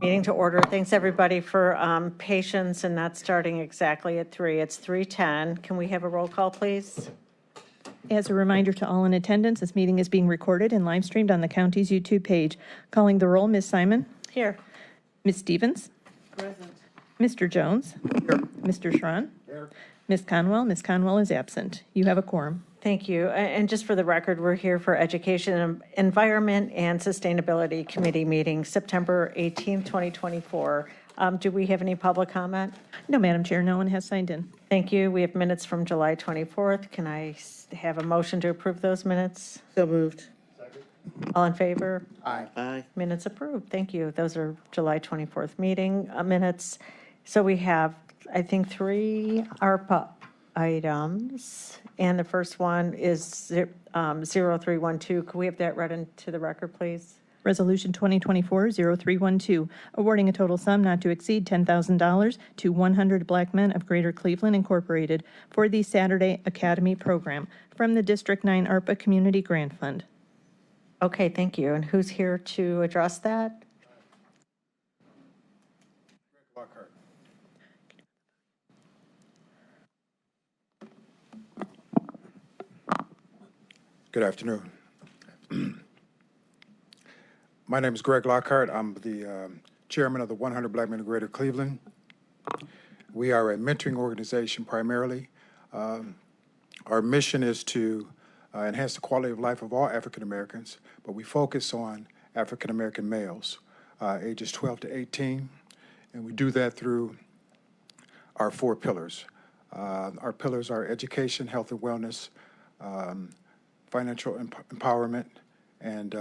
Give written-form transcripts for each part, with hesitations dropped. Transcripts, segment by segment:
Meeting to order. Thanks, everybody, for patience and not starting exactly at 3. It's 3:10. Can we have a roll call, please? As a reminder to all in attendance, this meeting is being recorded and live streamed on the county's YouTube page. Calling the roll, Ms. Simon. Here. Ms. Stevens. Present. Mr. Jones. Here. Mr. Schron. Here. Ms. Conwell. Ms. Conwell is absent. You have a quorum. Thank you. And just for the record, we're here for Education, Environment, and Sustainability Committee meeting, September 18th, 2024. Do we have any public comment? No, Madam Chair, no one has signed in. Thank you. We have minutes from July 24th. Can I have a motion to approve those minutes? So moved. All in favor? Aye. Aye. Minutes approved. Thank you. Those are July 24th meeting minutes. So we have, I think, 3 ARPA items. And the first one is 0312. Could we have that read into the record, please? Resolution 2024-0312, awarding a total sum not to exceed $10,000 to 100 Black Men of Greater Cleveland Incorporated for the Saturday Academy Program from the District 9 ARPA Community Grant Fund. Okay, thank you. And who's here to address that? Lockhart. Good afternoon. My name is Greg Lockhart. I'm the chairman of the 100 Black Men of Greater Cleveland. We are a mentoring organization primarily. Our mission is to enhance the quality of life of all African Americans, but we focus on African American males, ages 12 to 18, and we do that through our 4 pillars. Our pillars are education, health and wellness, financial empowerment, and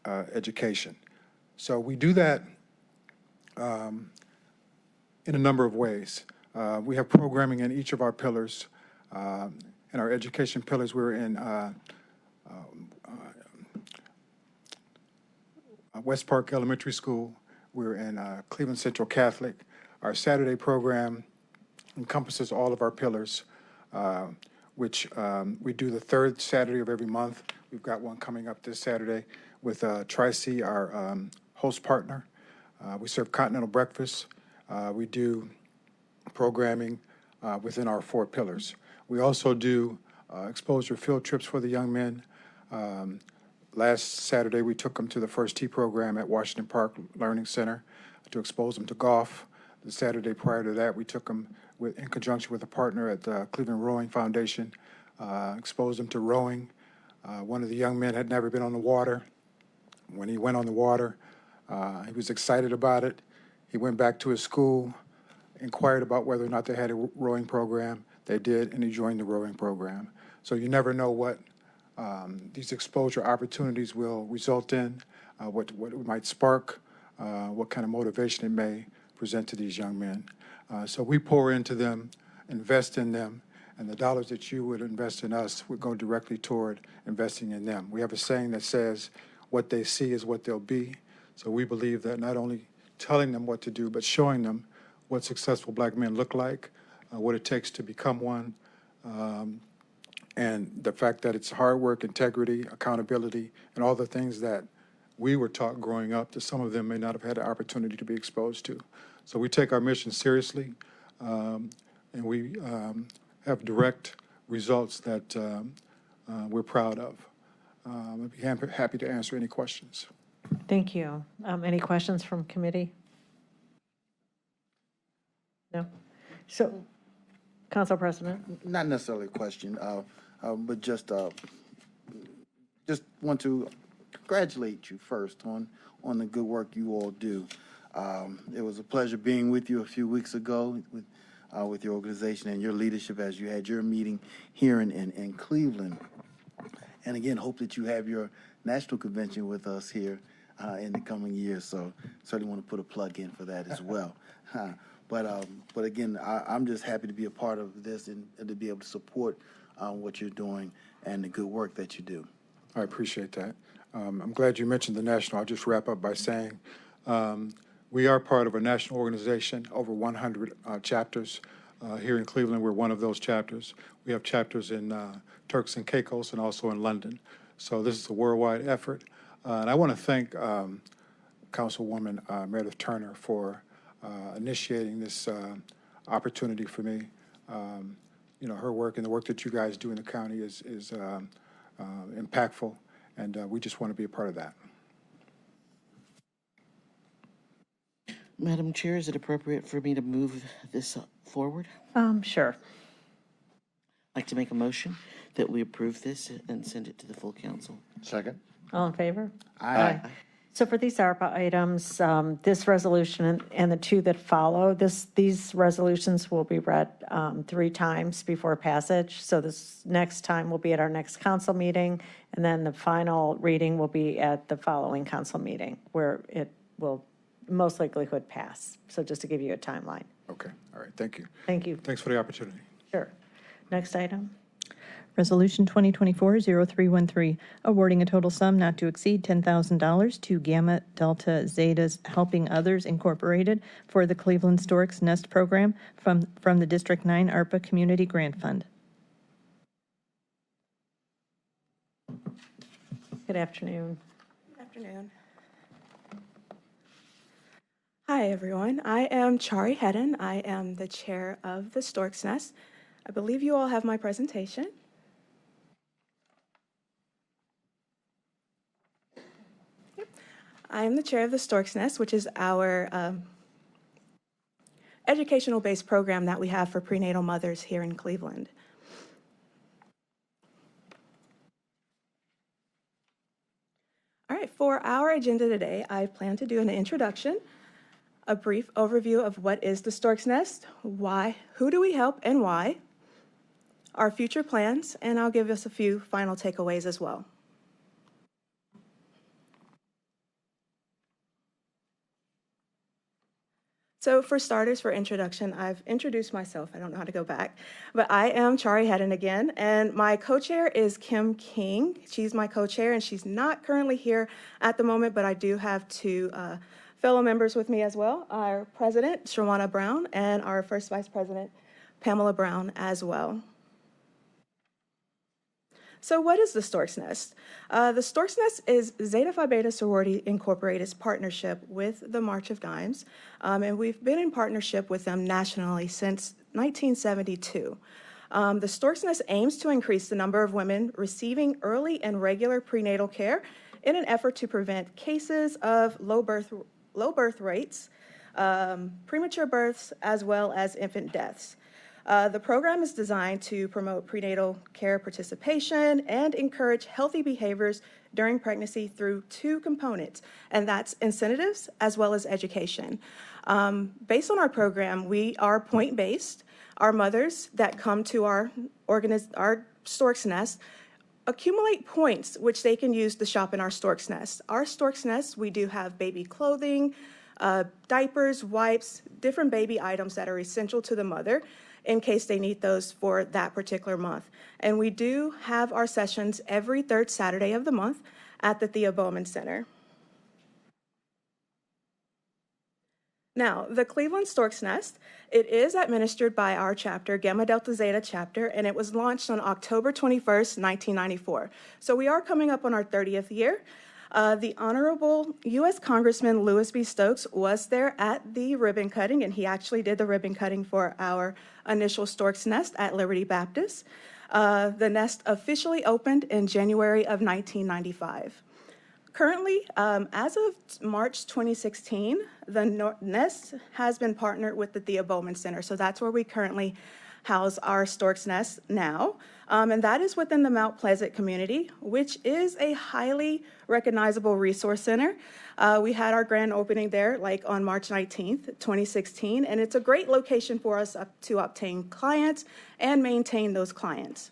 education. So we do that in a number of ways. We have programming in each of our pillars. In our education pillars, we're in West Park Elementary School. We're in Cleveland Central Catholic. Our Saturday program encompasses all of our pillars, which we do the 3rd Saturday of every month. We've got one coming up this Saturday with Tri-C, our host partner. We serve continental breakfast. We do programming within our 4 pillars. We also do exposure field trips for the young men. Last Saturday, we took them to the First Tee program at Washington Park Learning Center to expose them to golf. The Saturday prior to that, we took them in conjunction with a partner at the Cleveland Rowing Foundation, exposed them to rowing. One of the young men had never been on the water. When he went on the water, he was excited about it. He went back to his school, inquired about whether or not they had a rowing program. They did, and he joined the rowing program. So you never know what these exposure opportunities will result in, what it might spark, what kind of motivation it may present to these young men. So we pour into them, invest in them, and the dollars that you would invest in us would go directly toward investing in them. We have a saying that says, what they see is what they'll be. So we believe that not only telling them what to do, but showing them what successful Black men look like, what it takes to become one, and the fact that it's hard work, integrity, accountability, and all the things that we were taught growing up that some of them may not have had the opportunity to be exposed to. So we take our mission seriously, and we have direct results that we're proud of. I'd be happy to answer any questions. Thank you. Any questions from committee? No? So, Council President? Not necessarily a question, but just want to congratulate you first on the good work you all do. It was a pleasure being with you a few weeks ago with your organization and your leadership as you had your meeting here in Cleveland. And again, hope that you have your national convention with us here in the coming years. So certainly want to put a plug in for that as well. But again, I'm just happy to be a part of this and to be able to support what you're doing and the good work that you do. I appreciate that. I'm glad you mentioned the national. I'll just wrap up by saying we are part of a national organization, over 100 chapters. Here in Cleveland, we're one of those chapters. We have chapters in Turks and Caicos and also in London. So this is a worldwide effort. And I want to thank Councilwoman Meredith Turner for initiating this opportunity for me. Her work and the work that you guys do in the county is impactful, and we just want to be a part of that. Madam Chair, is it appropriate for me to move this forward? Sure. I'd like to make a motion that we approve this and send it to the full council. Second. All in favor? Aye. So for these ARPA items, this resolution and the two that follow, these resolutions will be read 3 times before passage. So this next time will be at our next council meeting, and then the final reading will be at the following council meeting, where it will most likelihood pass. So just to give you a timeline. Okay, all right, thank you. Thank you. Thanks for the opportunity. Sure. Next item. Resolution 2024-0313, awarding a total sum not to exceed $10,000 to Gamma Delta Zeta's Helping Others Incorporated for the Cleveland Storks Nest Program from the District 9 ARPA Community Grant Fund. Good afternoon. Good afternoon. Hi, everyone. I am Chari Hedden. I am the chair of the Storks Nest. I believe you all have my presentation. I am the chair of the Storks Nest, which is our educational-based program that we have for prenatal mothers here in Cleveland. All right, for our agenda today, I plan to do an introduction, a brief overview of what is the Storks Nest, why, who do we help and why, our future plans, and I'll give us a few final takeaways as well. So for starters, for introduction, I've introduced myself. I don't know how to go back, but I am Chari Hedden again, and my co-chair is Kim King. She's my co-chair, and she's not currently here at the moment, but I do have 2 fellow members with me as well, our president, Shawana Brown, and our first vice president, Pamela Brown, as well. So what is the Storks Nest? The Storks Nest is Zeta Phi Beta Sorority Incorporated's partnership with the March of Dimes, and we've been in partnership with them nationally since 1972. The Storks Nest aims to increase the number of women receiving early and regular prenatal care in an effort to prevent cases of low birth rates, premature births, as well as infant deaths. The program is designed to promote prenatal care participation and encourage healthy behaviors during pregnancy through 2 components, and that's incentives as well as education. Based on our program, we are point-based. Our mothers that come to our Storks Nest accumulate points which they can use to shop in our Storks Nest. Our Storks Nest, we do have baby clothing, diapers, wipes, different baby items that are essential to the mother in case they need those for that particular month. And we do have our sessions every 3rd Saturday of the month at the Thea Bowman Center. Now, the Cleveland Storks Nest, it is administered by our chapter, Gamma Delta Zeta chapter, and it was launched on October 21st, 1994. So we are coming up on our 30th year. The Honorable U.S. Congressman Louis B. Stokes was there at the ribbon cutting, and he actually did the ribbon cutting for our initial Storks Nest at Liberty Baptist. The nest officially opened in January of 1995. Currently, as of March 2016, the Nest has been partnered with the Thea Bowman Center, so that's where we currently house our Storks Nest now, and that is within the Mount Pleasant community, which is a highly recognizable resource center. We had our grand opening there on March 19th, 2016, and it's a great location for us to obtain clients and maintain those clients.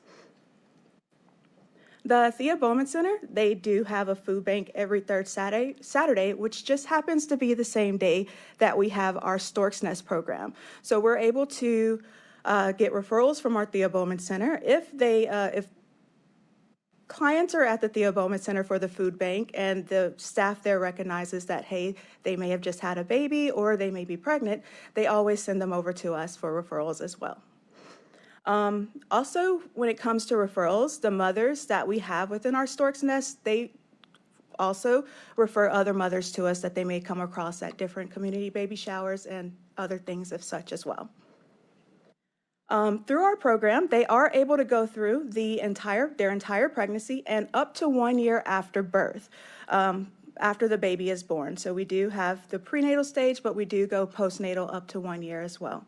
The Thea Bowman Center, they do have a food bank every 3rd Saturday, which just happens to be the same day that we have our Storks Nest program. So we're able to get referrals from our Thea Bowman Center. If clients are at the Thea Bowman Center for the food bank and the staff there recognizes that, hey, they may have just had a baby or they may be pregnant, they always send them over to us for referrals as well. Also, when it comes to referrals, the mothers that we have within our Storks Nest, they also refer other mothers to us that they may come across at different community baby showers and other things of such as well. Through our program, they are able to go through their entire pregnancy and up to 1 year after birth, after the baby is born. So we do have the prenatal stage, but we do go postnatal up to 1 year as well.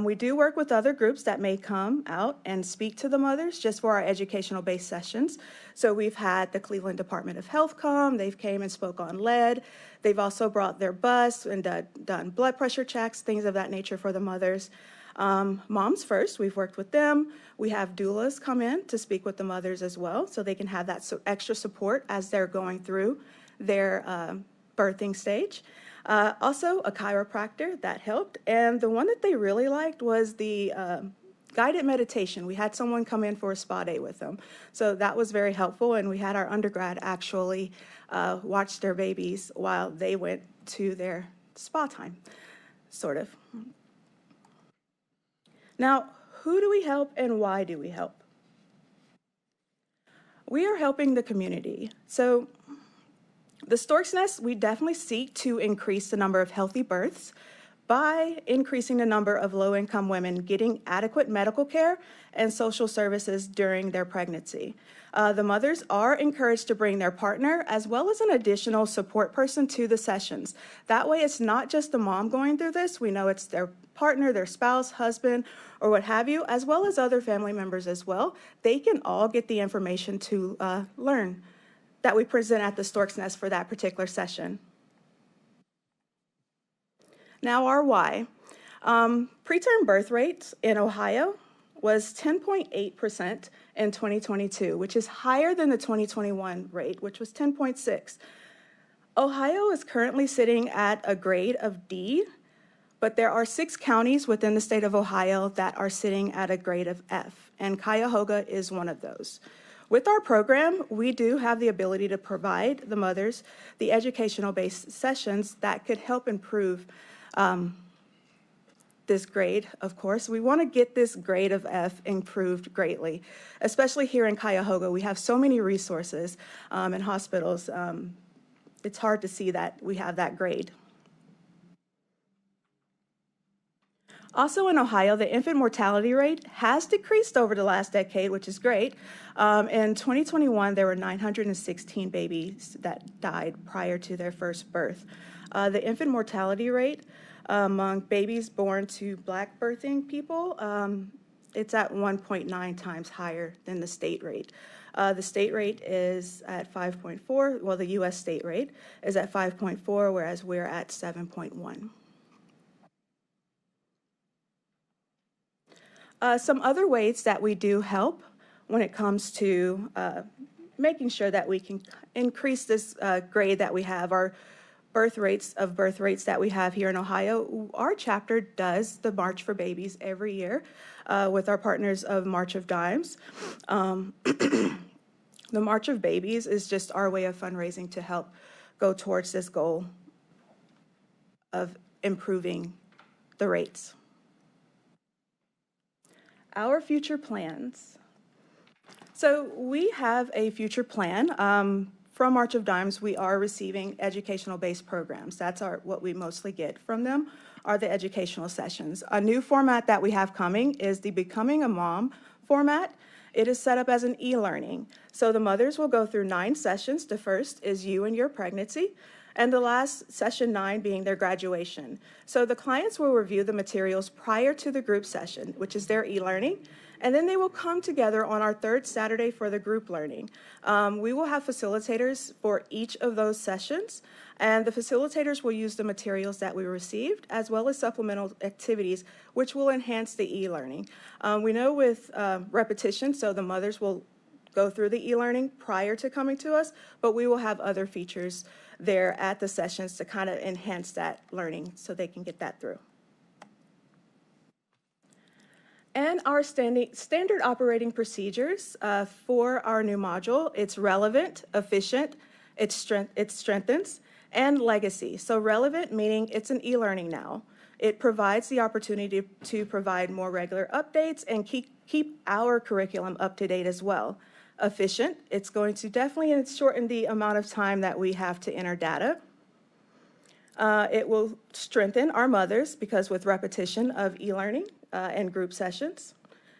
We do work with other groups that may come out and speak to the mothers just for our educational-based sessions. So we've had the Cleveland Department of Health come. They've came and spoke on lead. They've also brought their bus and done blood pressure checks, things of that nature for the mothers. Moms First, we've worked with them. We have doulas come in to speak with the mothers as well, so they can have that extra support as they're going through their birthing stage. Also, a chiropractor, that helped. And the one that they really liked was the guided meditation. We had someone come in for a spa day with them. So that was very helpful, and we had our undergrad actually watch their babies while they went to their spa time, sort of. Now, who do we help and why do we help? We are helping the community. So the Stork's Nest, we definitely seek to increase the number of healthy births by increasing the number of low-income women getting adequate medical care and social services during their pregnancy. The mothers are encouraged to bring their partner as well as an additional support person to the sessions. That way, it's not just the mom going through this. We know it's their partner, their spouse, husband, or what have you, as well as other family members as well. They can all get the information to learn that we present at the Stork's Nest for that particular session. Now, our why. Preterm birth rates in Ohio was 10.8% in 2022, which is higher than the 2021 rate, which was 10.6. Ohio is currently sitting at a grade of D, but there are 6 counties within the state of Ohio that are sitting at a grade of F, and Cuyahoga is one of those. With our program, we do have the ability to provide the mothers the educational-based sessions that could help improve this grade, of course. We want to get this grade of F improved greatly, especially here in Cuyahoga. We have so many resources and hospitals. It's hard to see that we have that grade. Also in Ohio, the infant mortality rate has decreased over the last decade, which is great. In 2021, there were 916 babies that died prior to their first birth. The infant mortality rate among babies born to Black birthing people, it's at 1.9 times higher than the state rate. The state rate is at 5.4. Well, the U.S. state rate is at 5.4, whereas we're at 7.1. Some other ways that we do help when it comes to making sure that we can increase this grade that we have, our birth rates that we have here in Ohio. Our chapter does the March for Babies every year with our partners of March of Dimes. The March of Babies is just our way of fundraising to help go towards this goal of improving the rates. Our future plans. So we have a future plan. From March of Dimes, we are receiving educational-based programs. That's what we mostly get from them, are the educational sessions. A new format that we have coming is the Becoming a Mom format. It is set up as an e-learning. So the mothers will go through 9 sessions. The first is you and your pregnancy, and the last, session 9, being their graduation. So the clients will review the materials prior to the group session, which is their e-learning, and then they will come together on our 3rd Saturday for the group learning. We will have facilitators for each of those sessions, and the facilitators will use the materials that we received, as well as supplemental activities, which will enhance the e-learning. We know with repetition, so the mothers will go through the e-learning prior to coming to us, but we will have other features there at the sessions to kind of enhance that learning so they can get that through. And our standard operating procedures for our new module, it's relevant, efficient, it strengthens, and legacy. So relevant meaning it's an e-learning now. It provides the opportunity to provide more regular updates and keep our curriculum up to date as well. efficient. It's going to definitely shorten the amount of time that we have to enter data. It will strengthen our mothers because with repetition of e-learning and group sessions.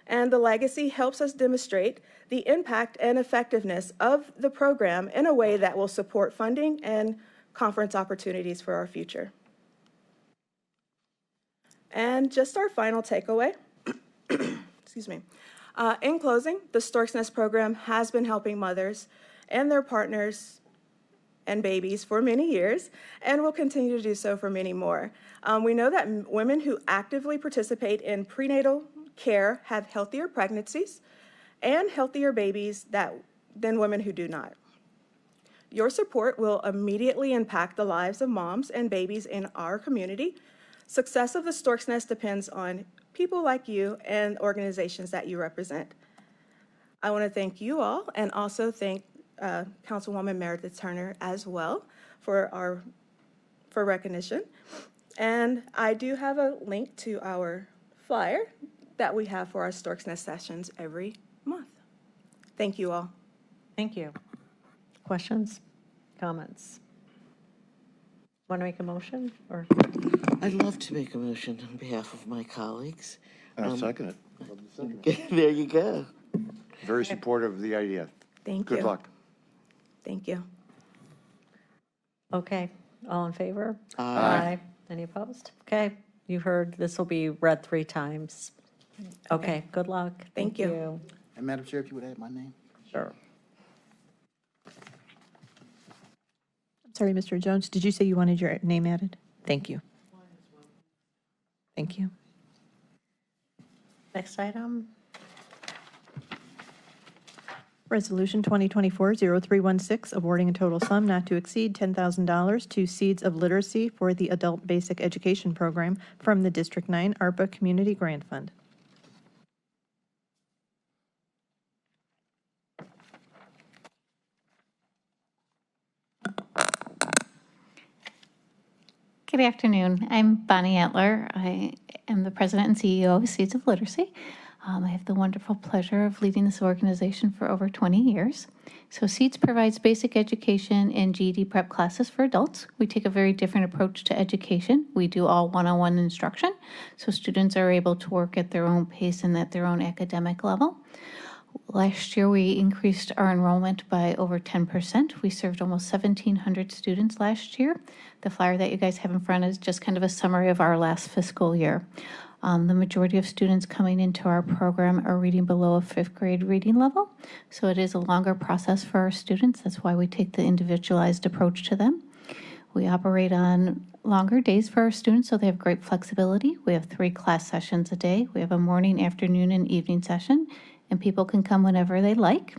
And the legacy helps us demonstrate the impact and effectiveness of the program in a way that will support funding and conference opportunities for our future. And just our final takeaway, excuse me. In closing, the Storks Nest program has been helping mothers and their partners and babies for many years and will continue to do so for many more. We know that women who actively participate in prenatal care have healthier pregnancies and healthier babies than women who do not. Your support will immediately impact the lives of moms and babies in our community. Success of the Storks Nest depends on people like you and organizations that you represent. I want to thank you all and also thank Councilwoman Meredith Turner as well for recognition. And I do have a link to our flyer that we have for our Storks Nest sessions every month. Thank you all. Thank you. Questions, comments? Want to make a motion or? I'd love to make a motion on behalf of my colleagues. I'll second it. There you go. Very supportive of the idea. Thank you. Good luck. Thank you. Okay, all in favor? Aye. Any opposed? Okay, you heard, this will be read 3 times. Okay, good luck. Thank you. And Madam Chair, if you would add my name? Sure. Sorry, Mr. Jones, did you say you wanted your name added? Thank you. Thank you. Next item? Resolution 2024-0316, awarding a total sum not to exceed $10,000 to Seeds of Literacy for the Adult Basic Education Program from the District 9 ARPA Community Grant Fund. Good afternoon. I'm Bonnie Etler. I am the president and CEO of Seeds of Literacy. I have the wonderful pleasure of leading this organization for over 20 years. So Seeds provides basic education and GED prep classes for adults. We take a very different approach to education. We do all one-on-one instruction, so students are able to work at their own pace and at their own academic level. Last year, we increased our enrollment by over 10%. We served almost 1,700 students last year. The flyer that you guys have in front is just kind of a summary of our last fiscal year. The majority of students coming into our program are reading below a 5th grade reading level, so it is a longer process for our students. That's why we take the individualized approach to them. We operate on longer days for our students, so they have great flexibility. We have 3 class sessions a day. We have a morning, afternoon, and evening session, and people can come whenever they like.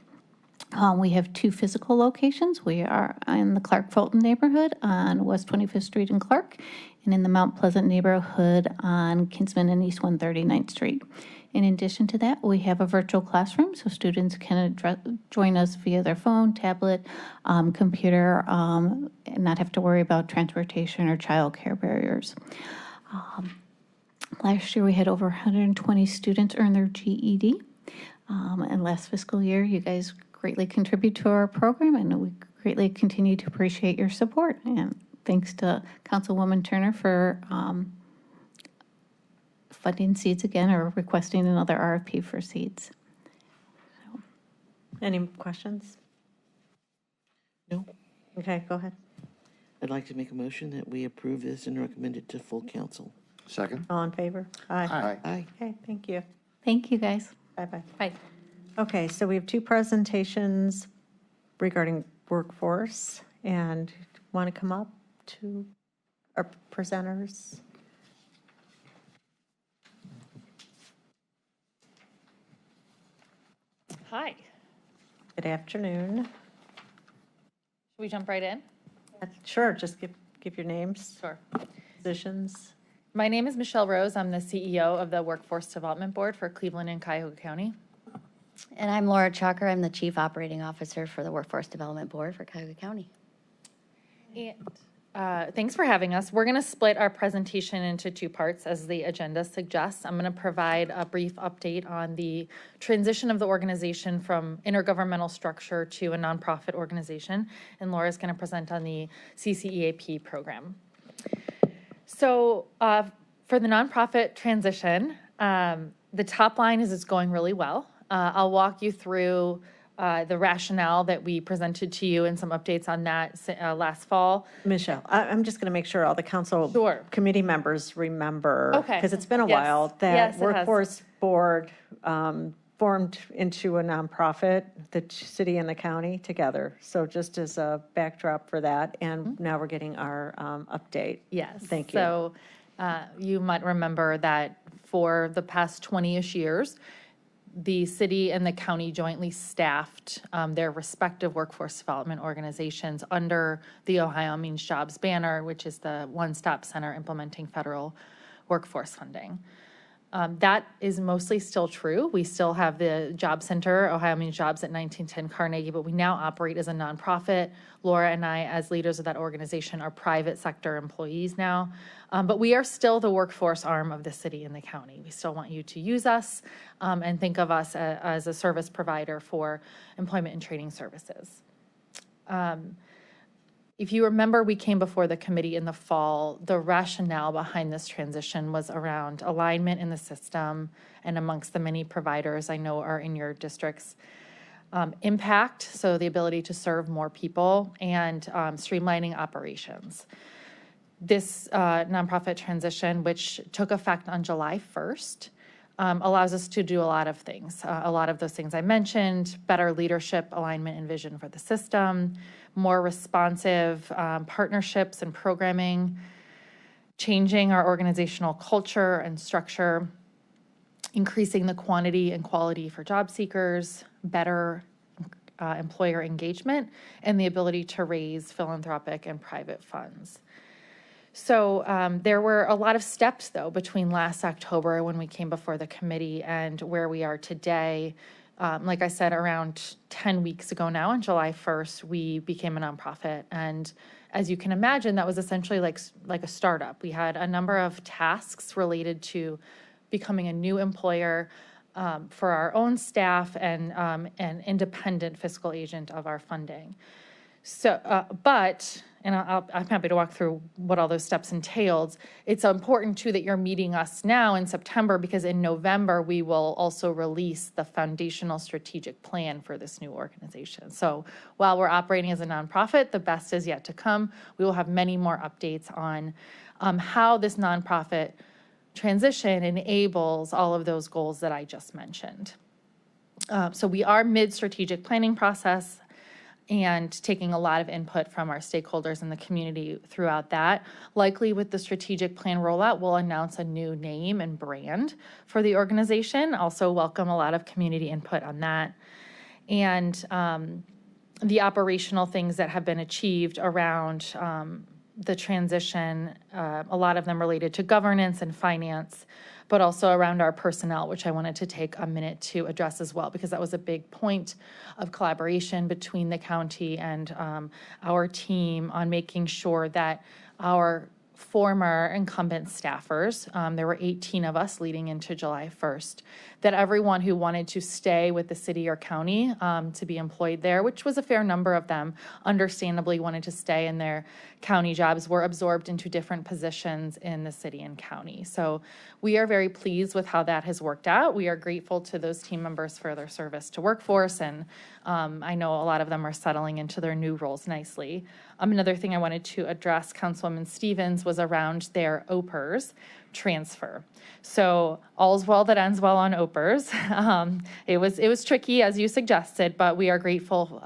We have 2 physical locations. We are in the Clark Fulton neighborhood on West 25th Street in Clark, and in the Mount Pleasant neighborhood on Kinsman and East 139th Street. In addition to that, we have a virtual classroom, so students can join us via their phone, tablet, computer, and not have to worry about transportation or childcare barriers. Last year, we had over 120 students earn their GED. And last fiscal year, you guys greatly contribute to our program, and we greatly continue to appreciate your support. And thanks to Councilwoman Turner for funding Seeds again, or requesting another RFP for Seeds. Any questions? No, Okay, go ahead. I'd like to make a motion that we approve this and recommend it to full council. Second? All in favor? Aye. Aye. Aye. Okay, thank you. Thank you, guys. Bye-bye. Bye. Okay, so we have 2 presentations regarding workforce, and want to come up to our presenters? Hi. Good afternoon. Should we jump right in? Sure, just give your names, Sure. positions. My name is Michelle Rose. I'm the CEO of the Workforce Development Board for Cleveland and Cuyahoga County. And I'm Laura Chalker. I'm the Chief Operating Officer for the Workforce Development Board for Cuyahoga County. And Thanks for having us. We're going to split our presentation into two parts as the agenda suggests. I'm going to provide a brief update on the transition of the organization from intergovernmental structure to a nonprofit organization, and Laura's going to present on the CCEAP program. So for the nonprofit transition, the top line is it's going really well. I'll walk you through the rationale that we presented to you and some updates on that last fall. Michelle, I'm just going to make sure all the council Sure. committee members remember. Okay. Because it's been a Yes. while, that Yes, it has. workforce board formed into a nonprofit, the city and the county together. So just as a backdrop for that, and now we're getting our update. Yes. Thank you. So you might remember that for the past 20-ish years, the city and the county jointly staffed their respective workforce development organizations under the Ohio Means Jobs banner, which is the one-stop center implementing federal workforce funding. That is mostly still true. We still have the job center, Ohio Means Jobs at 1910 Carnegie, but we now operate as a nonprofit. Laura and I, as leaders of that organization, are private sector employees now. But we are still the workforce arm of the city and the county. We still want you to use us and think of us as a service provider for employment and training services. If you remember, we came before the committee in the fall. The rationale behind this transition was around alignment in the system and amongst the many providers I know are in your districts. Impact, so the ability to serve more people, and streamlining operations. This nonprofit transition, which took effect on July 1st, allows us to do a lot of things. A lot of those things I mentioned: better leadership, alignment, and vision for the system, more responsive partnerships and programming, changing our organizational culture and structure, increasing the quantity and quality for job seekers, better employer engagement, and the ability to raise philanthropic and private funds. So there were a lot of steps, though, between last October when we came before the committee and where we are today. Like I said, around 10 weeks ago now, on July 1st, we became a nonprofit. And as you can imagine, that was essentially like a startup. We had a number of tasks related to becoming a new employer for our own staff and an independent fiscal agent of our funding. So, I'm happy to walk through what all those steps entailed. It's important, too, that you're meeting us now in September, because in November, we will also release the foundational strategic plan for this new organization. So while we're operating as a nonprofit, the best is yet to come. We will have many more updates on how this nonprofit transition enables all of those goals that I just mentioned. So we are mid-strategic planning process and taking a lot of input from our stakeholders in the community throughout that. Likely with the strategic plan rollout, we'll announce a new name and brand for the organization. Also welcome a lot of community input on that. And the operational things that have been achieved around the transition, a lot of them related to governance and finance, but also around our personnel, which I wanted to take a minute to address as well, because that was a big point of collaboration between the county and our team on making sure that our former incumbent staffers, there were 18 of us leading into July 1st, that everyone who wanted to stay with the city or county to be employed there, which was a fair number of them, understandably wanted to stay in their county jobs, were absorbed into different positions in the city and county. So we are very pleased with how that has worked out. We are grateful to those team members for their service to workforce, and I know a lot of them are settling into their new roles nicely. Another thing I wanted to address, Councilwoman Stevens, was around their OPERS transfer. So all's well that ends well on OPERS. It was tricky, as you suggested, but we are grateful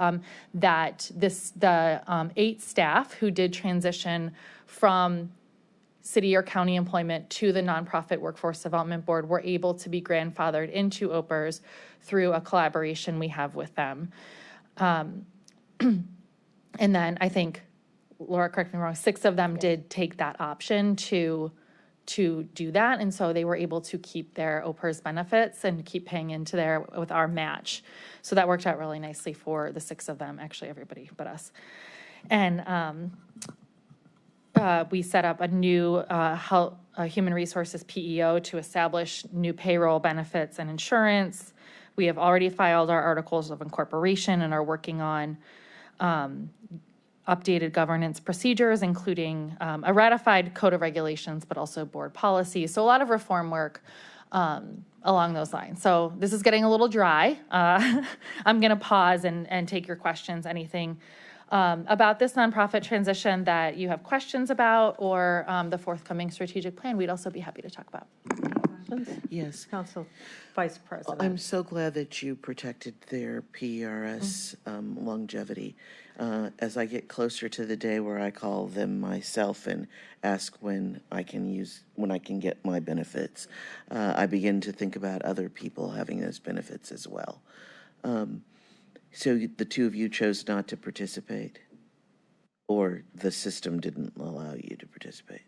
that the 8 staff who did transition from city or county employment to the Nonprofit Workforce Development Board were able to be grandfathered into OPERS through a collaboration we have with them. And then I think, Laura, correct me wrong, 6 of them did take that option to do that. And so they were able to keep their OPERS benefits and keep paying into there with our match. So that worked out really nicely for the 6 of them, actually everybody but us. And we set up a new human resources PEO to establish new payroll benefits and insurance. We have already filed our articles of incorporation and are working on updated governance procedures, including a ratified code of regulations, but also board policies. So a lot of reform work along those lines. So this is getting a little dry. I'm going to pause and take your questions, anything about this nonprofit transition that you have questions about, or the forthcoming strategic plan, we'd also be happy to talk about. Yes. Council Vice I'm President. so glad that you protected their PRS longevity. As I get closer to the day where I call them myself and ask when I can get my benefits, I begin to think about other people having those benefits as well. So the two of you chose not to participate, or the system didn't allow you to participate?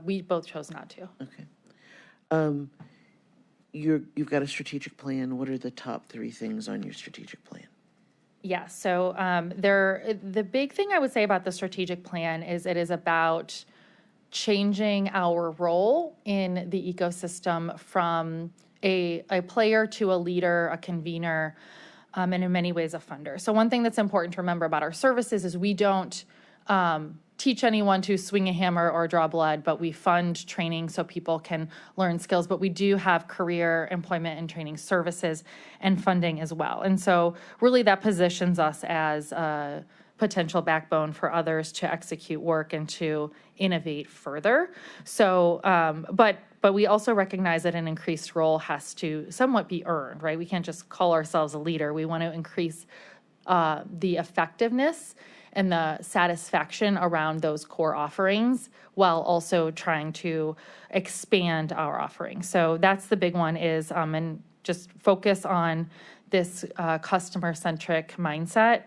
We both chose not to. Okay. You've got a strategic plan. What are the top 3 things on your strategic plan? Yeah, so the big thing I would say about the strategic plan is it is about changing our role in the ecosystem from a player to a leader, a convener, and in many ways a funder. So one thing that's important to remember about our services is we don't teach anyone to swing a hammer or draw blood, but we fund training so people can learn skills. But we do have career, employment, and training services and funding as well. And so really that positions us as a potential backbone for others to execute work and to innovate further. So, but we also recognize that an increased role has to somewhat be earned, right? We can't just call ourselves a leader. We want to increase the effectiveness and the satisfaction around those core offerings while also trying to expand our offerings. So that's the big one is, and just focus on this customer-centric mindset.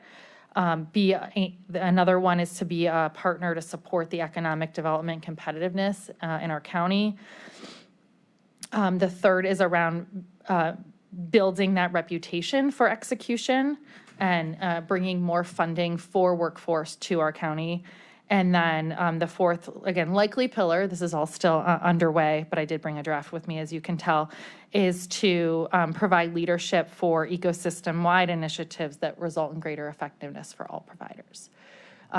Another one is to be a partner to support the economic development competitiveness in our county. The third is around building that reputation for execution and bringing more funding for workforce to our county. And then the fourth, again, likely pillar, this is all still underway, but I did bring a draft with me, as you can tell, is to provide leadership for ecosystem-wide initiatives that result in greater effectiveness for all providers.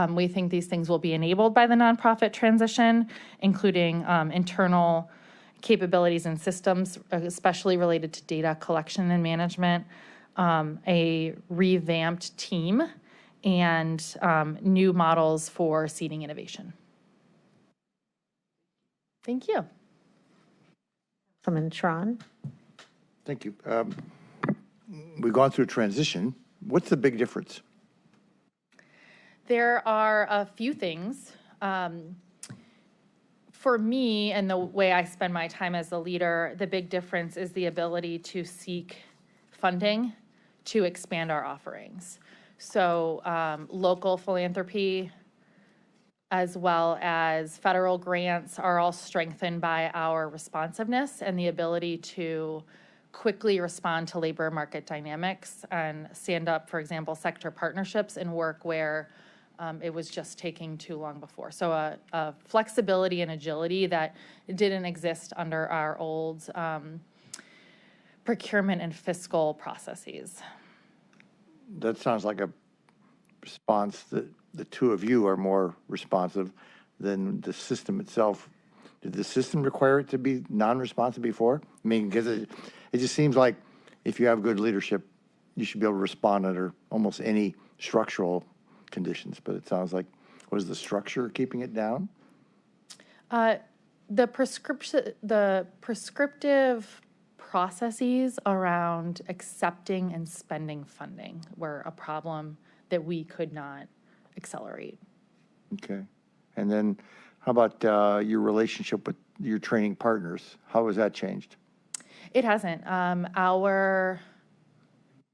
We think these things will be enabled by the nonprofit transition, including internal capabilities and systems, especially related to data collection and management, a revamped team, and new models for seeding innovation. Thank you. Councilman Tron. Thank you. We've gone through a transition. What's the big difference? There are a few things. For me, and the way I spend my time as a leader, the big difference is the ability to seek funding to expand our offerings. So local philanthropy as well as federal grants are all strengthened by our responsiveness and the ability to quickly respond to labor market dynamics and stand up, for example, sector partnerships and work where it was just taking too long before. So a flexibility and agility that didn't exist under our old procurement and fiscal processes. That sounds like a response that the two of you are more responsive than the system itself. Did the system require it to be non-responsive before? I mean, because it just seems like if you have good leadership, you should be able to respond under almost any structural conditions. But it sounds like, was the structure keeping it down? The prescriptive processes around accepting and spending funding were a problem that we could not accelerate. Okay. And then how about your relationship with your training partners? How has that changed? It hasn't.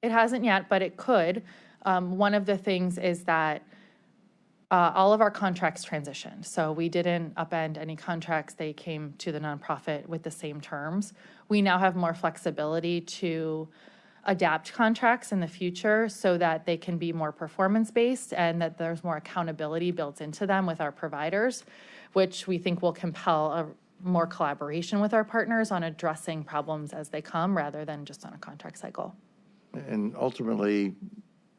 It hasn't yet, but it could. One of the things is that all of our contracts transitioned. So we didn't upend any contracts. They came to the nonprofit with the same terms. We now have more flexibility to adapt contracts in the future so that they can be more performance-based and that there's more accountability built into them with our providers, which we think will compel a more collaboration with our partners on addressing problems as they come rather than just on a contract cycle. And ultimately,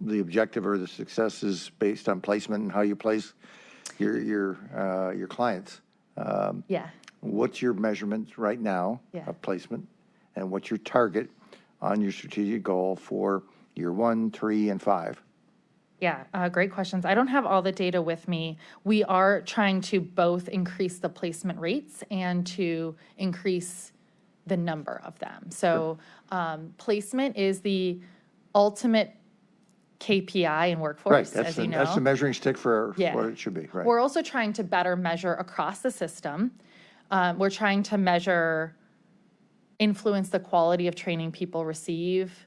the objective or the success is based on placement and how you place your clients. Yeah. What's your measurement right now Yeah. of placement, and what's your target on your strategic goal for year 1, 3, and 5? Yeah, great questions. I don't have all the data with me. We are trying to both increase the placement rates and to increase the number of them. So placement is the ultimate KPI in workforce, as you know. That's the measuring stick for Yeah. what it should be, right? We're also trying to better measure across the system. We're trying to influence the quality of training people receive.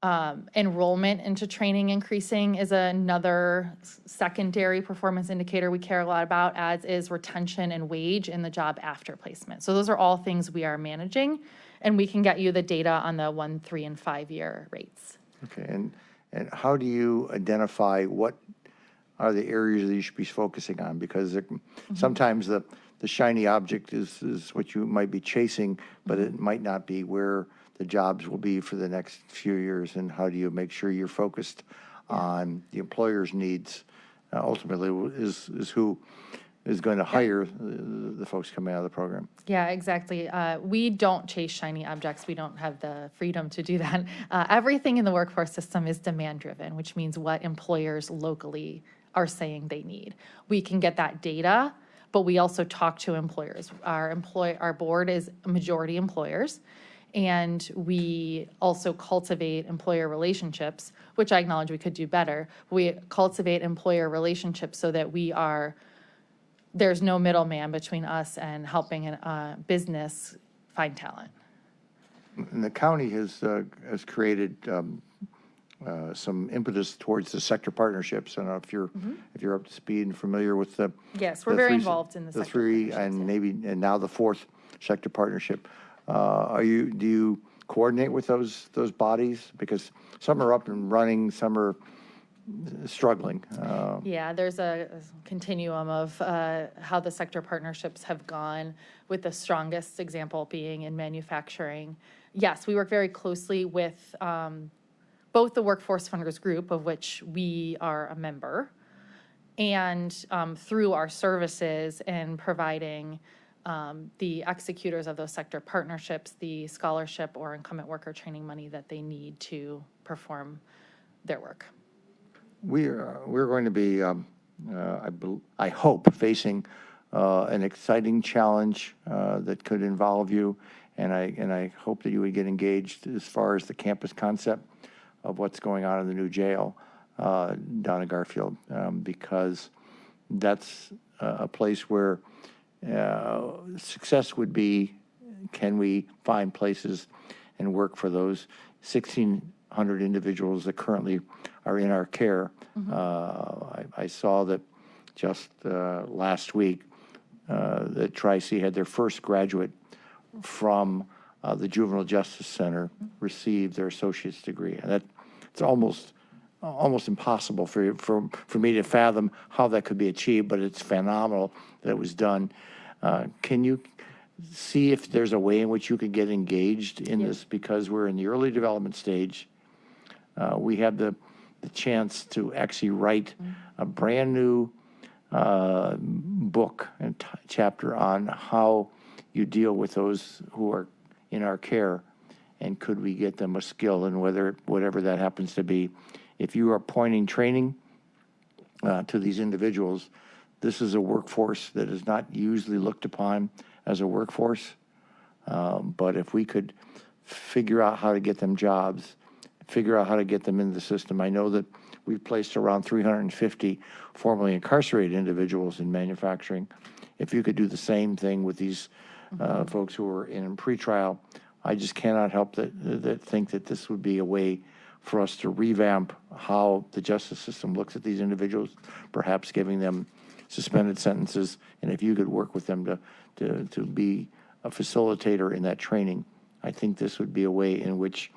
Enrollment into training increasing is another secondary performance indicator we care a lot about, as is retention and wage in the job after placement. So those are all things we are managing, and we can get you the data on the 1, 3, and 5-year rates. Okay, and how do you identify what are the areas that you should be focusing on? Because sometimes the shiny object is what you might be chasing, but it might not be where the jobs will be for the next few years. And how do you make sure you're focused on the employer's needs? Ultimately, is who is going to hire the folks coming out of the program. Yeah, exactly. We don't chase shiny objects. We don't have the freedom to do that. Everything in the workforce system is demand-driven, which means what employers locally are saying they need. We can get that data, but we also talk to employers. Our board is majority employers, and we also cultivate employer relationships, which I acknowledge we could do better. We cultivate employer relationships so that there's no middleman between us and helping a business find talent. And the county has created some impetus towards the sector partnerships. I don't know if you're up to speed and familiar with the Yes, we're very involved in the sector three partnerships, and now the 4th sector partnership. Do you coordinate with those bodies? Because some are up and running, some are struggling. Yeah, there's a continuum of how the sector partnerships have gone, with the strongest example being in manufacturing. Yes, we work very closely with both the Workforce Funders Group, of which we are a member, and through our services and providing the executors of those sector partnerships the scholarship or incumbent worker training money that they need to perform their work. We're going to be, I hope, facing an exciting challenge that could involve you, and I hope that you would get engaged as far as the campus concept of what's going on in the new jail down in Garfield, because that's a place where success would be, can we find places and work for those 1,600 individuals that currently are in our care. I saw that just last week that Tri-C had their first graduate from the Juvenile Justice Center receive their associate's degree. And it's almost impossible for me to fathom how that could be achieved, but it's phenomenal that it was done. Can you see if there's a way in which you could get engaged in this? Because we're in the early development stage. We have the chance to actually write a brand new book and chapter on how you deal with those who are in our care, and could we get them a skill, and whatever that happens to be. If you are pointing training to these individuals, this is a workforce that is not usually looked upon as a workforce, but if we could figure out how to get them jobs, figure out how to get them in the system. I know that we've placed around 350 formerly incarcerated individuals in manufacturing. If you could do the same thing with these folks who are in pretrial, I just cannot help that think that this would be a way for us to revamp how the justice system looks at these individuals, perhaps giving them suspended sentences. And if you could work with them to be a facilitator in that training, I think this would be a way in which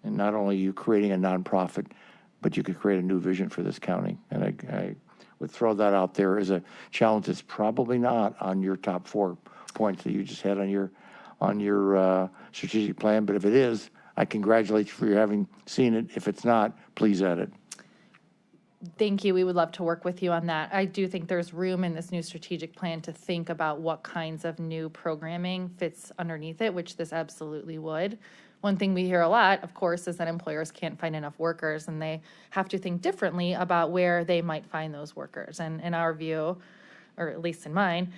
And not only are you creating a nonprofit, but you could create a new vision for this county. And I would throw that out there as a challenge that's probably not on your top 4 points that you just had on your strategic plan. But if it is, I congratulate you for your having seen it. If it's not, please add it. Thank you. We would love to work with you on that. I do think there's room in this new strategic plan to think about what kinds of new programming fits underneath it, which this absolutely would. One thing we hear a lot, of course, is that employers can't find enough workers, and they have to think differently about where they might find those workers. And in our view, or at least in mine,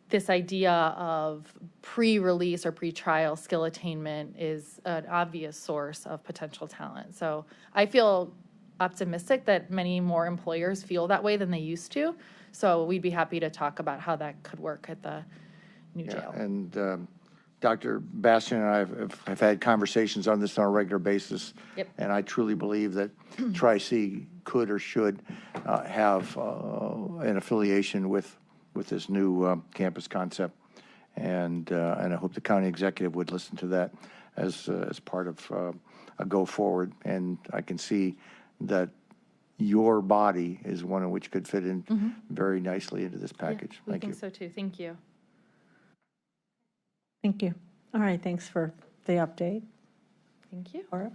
this idea of pre-release or pre-trial skill attainment is an obvious source of potential talent. So I feel optimistic that many more employers feel that way than they used to. So we'd be happy to talk about how that could work at the new jail. And Dr. Bastian and I have had conversations on this on a regular basis. Yep. And I truly believe that Tri-C could or should have an affiliation with this new campus concept. And I hope the county executive would listen to that as part of a go forward. And I can see that your body is one in which could fit in very nicely into this package. We Thank you. think so too. Thank you. Thank you. All right, thanks for the update. Thank you. Laura?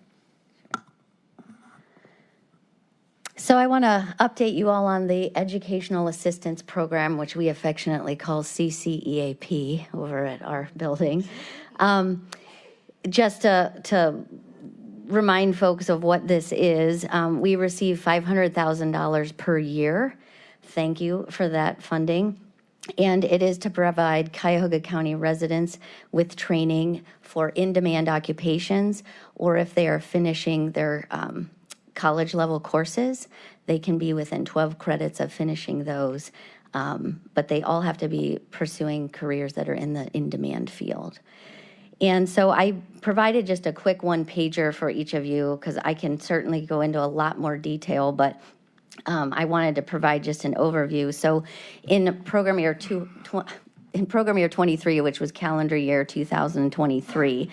So I want to update you all on the Educational Assistance Program, which we affectionately call CCEAP over at our building. Just to remind folks of what this is, we receive $500,000 per year. Thank you for that funding. And it is to provide Cuyahoga County residents with training for in-demand occupations, or if they are finishing their college-level courses, they can be within 12 credits of finishing those. But they all have to be pursuing careers that are in the in-demand field. And so I provided just a quick one-pager for each of you, because I can certainly go into a lot more detail, but I wanted to provide just an overview. So in program year 23, which was calendar year 2023,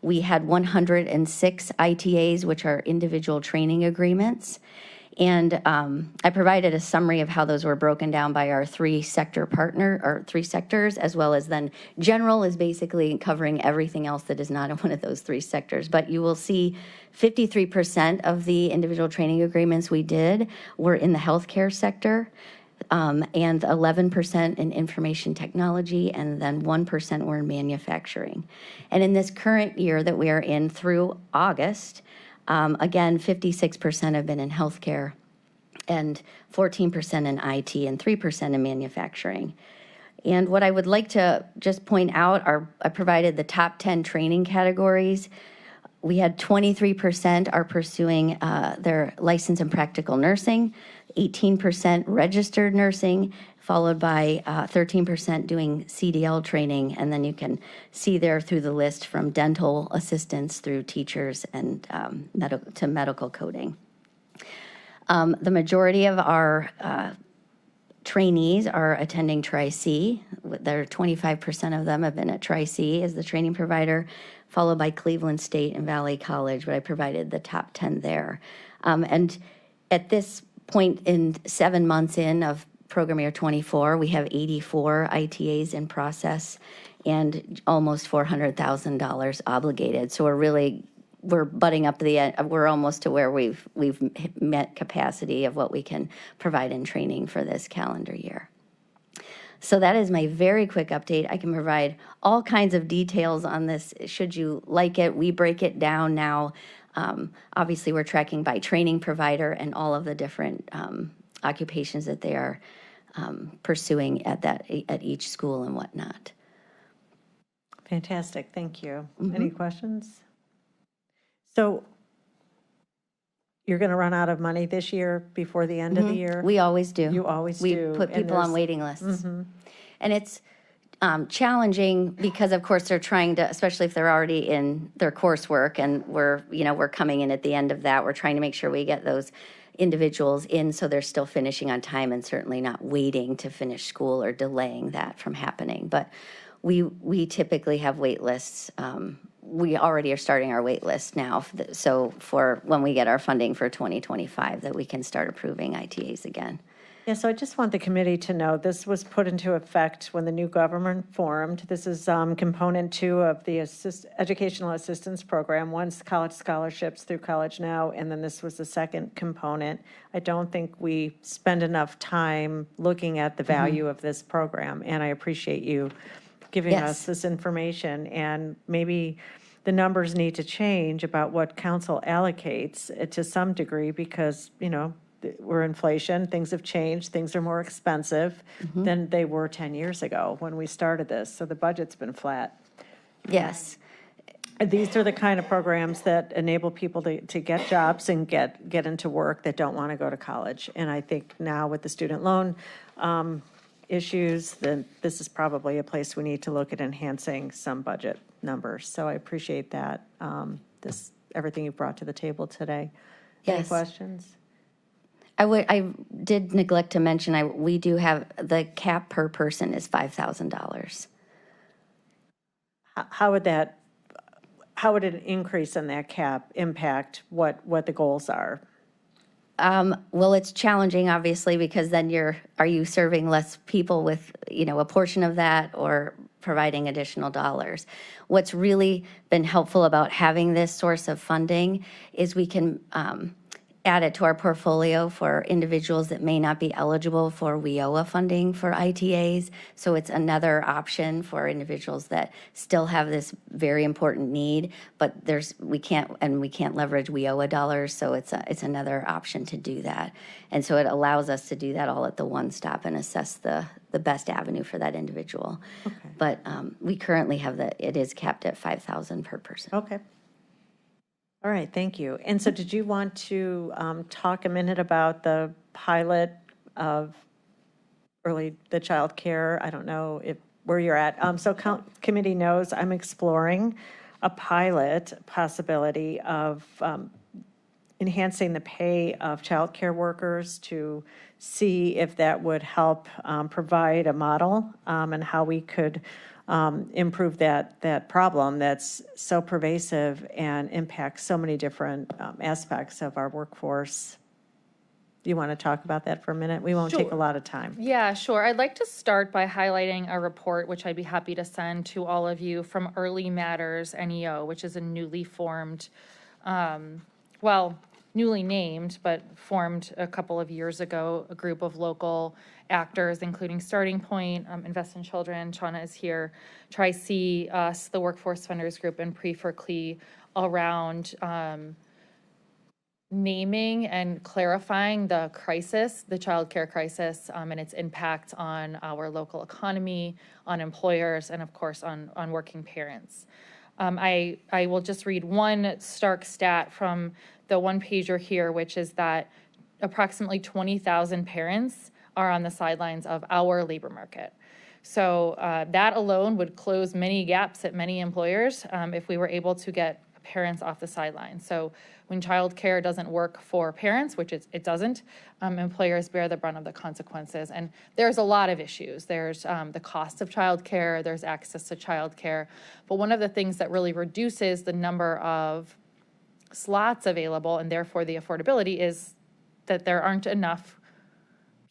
we had 106 ITAs, which are individual training agreements. And I provided a summary of how those were broken down by our 3-sector partner, or 3 sectors, as well as then general is basically covering everything else that is not in one of those 3 sectors. But you will see 53% of the individual training agreements we did were in the healthcare sector, and 11% in information technology, and then 1% were in manufacturing. And in this current year that we are in through August, again, 56% have been in healthcare, and 14% in IT, and 3% in manufacturing. And what I would like to just point out are, I provided the top 10 training categories. We had 23% are pursuing their license in practical nursing, 18% registered nursing, followed by 13% doing CDL training. And then you can see there through the list from dental assistants through teachers and to medical coding. The majority of our trainees are attending Tri-C. There 25% of them have been at Tri-C as the training provider, followed by Cleveland State and Valley College, but I provided the top 10 there. And at this point in 7 months in of program year 24, we have 84 ITAs in process and almost $400,000 obligated. So we're butting up the end. We're almost to where we've met capacity of what we can provide in training for this calendar year. So that is my very quick update. I can provide all kinds of details on this should you like it. We break it down now. Obviously, we're tracking by training provider and all of the different occupations that they are pursuing at each school and whatnot. Fantastic, thank you. Any questions? So you're going to run out of money this year before the end of the year? We always do. You always we do. We put and people on there's- waiting lists. And it's challenging because, of course, they're trying to, especially if they're already in their coursework, and we're coming in at the end of that. We're trying to make sure we get those individuals in so they're still finishing on time and certainly not waiting to finish school or delaying that from happening. But we typically have wait lists we already are starting our wait list now. So for when we get our funding for 2025, that we can start approving ITAs again. Yeah, so I just want the committee to know, this was put into effect when the new government formed. This is component 2 of the Educational Assistance Program. One's college scholarships through College Now, and then this was the second component. I don't think we spend enough time looking at the value of this program, and I appreciate you giving Yes. us this information. And maybe the numbers need to change about what council allocates to some degree, because, you know, we're inflation, things have changed, things are more expensive than they were 10 years ago when we started this, so the budget's been flat. Yes. These are the kind of programs that enable people to get jobs and get into work that don't want to go to college. And I think now with the student loan issues, then this is probably a place we need to look at enhancing some budget numbers. So I appreciate that, everything you brought to the table today. Any Yes. questions? I did neglect to mention, we do have, the cap per person is $5,000. How would an increase in that cap impact what the goals are? Well, it's challenging, obviously, because then are you serving less people with, a portion of that, or providing additional dollars? What's really been helpful about having this source of funding is we can add it to our portfolio for individuals that may not be eligible for WIOA funding for ITAs. So it's another option for individuals that still have this very important need, but we can't leverage WIOA dollars. So it's another option to do that. And so it allows us to do that all at the one stop and assess the best avenue for that individual. Okay. But we currently have it is capped at $5,000 per person. Okay. All right, thank you. And so did you want to talk a minute about the pilot of the child care? I don't know where you're at. So committee knows I'm exploring a pilot possibility of enhancing the pay of child care workers to see if that would help provide a model and how we could improve that problem that's so pervasive and impacts so many different aspects of our workforce. Do you want to talk about that for a minute? We won't take a lot of time. Yeah, sure. I'd like to start by highlighting a report, which I'd be happy to send to all of you, from Early Matters NEO, which is a newly formed, newly named, but formed a couple of years ago, a group of local actors, including Starting Point, Invest in Children, Shauna is here, Tri-C, us, the Workforce Funders Group, and Pre4CLE, around naming and clarifying the crisis, the child care crisis, and its impact on our local economy, on employers, and of course on working parents. I will just read one stark stat from the one pager here, which is that approximately 20,000 parents are on the sidelines of our labor market. So that alone would close many gaps at many employers if we were able to get parents off the sidelines. So when childcare doesn't work for parents, which it doesn't, employers bear the brunt of the consequences. And there's a lot of issues. There's the cost of childcare, there's access to childcare. But one of the things that really reduces the number of slots available, and therefore the affordability, is that there aren't enough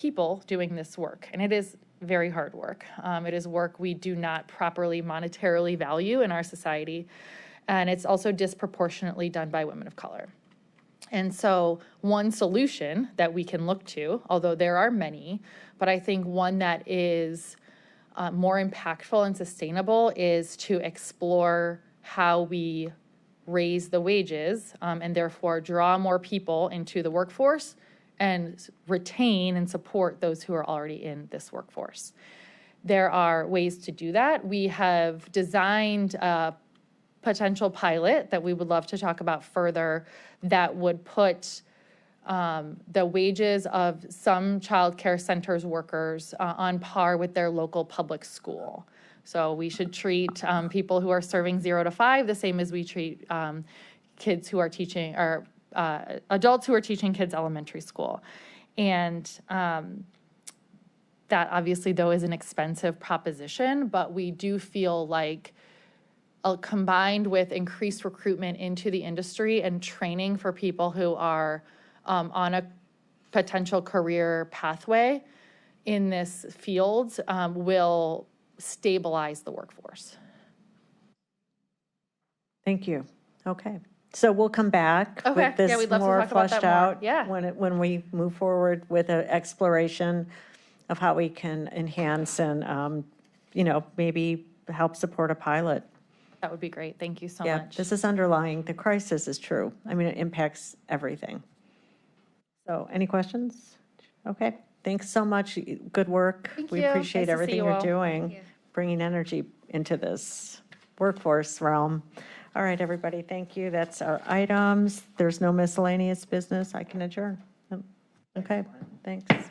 people doing this work. And it is very hard work. It is work we do not properly monetarily value in our society. And it's also disproportionately done by women of color. And so one solution that we can look to, although there are many, but I think one that is more impactful and sustainable, is to explore how we raise the wages and therefore draw more people into the workforce and retain and support those who are already in this workforce. There are ways to do that. We have designed a potential pilot that we would love to talk about further that would put the wages of some child care centers workers on par with their local public school. So we should treat people who are serving 0 to 5 the same as we treat kids who are teaching, or adults who are teaching kids elementary school. And that obviously, though, is an expensive proposition, but we do feel like combined with increased recruitment into the industry and training for people who are on a potential career pathway in this field, will stabilize the workforce. Thank you. Okay. So we'll come back Okay. with this Yeah, we'd love to more talk about that fleshed more. out. Yeah. When we move forward with an exploration of how we can enhance and, maybe help support a pilot. That would be great. Thank you so Yeah, much. this is underlying, the crisis is true. I mean, it impacts everything. So any questions? Okay, thanks so much. Good work. Thank We you. appreciate Nice to see everything you you're all. doing, bringing energy into this workforce realm. All right, everybody, thank you. That's our items. There's no miscellaneous business. I can adjourn. Okay, thanks.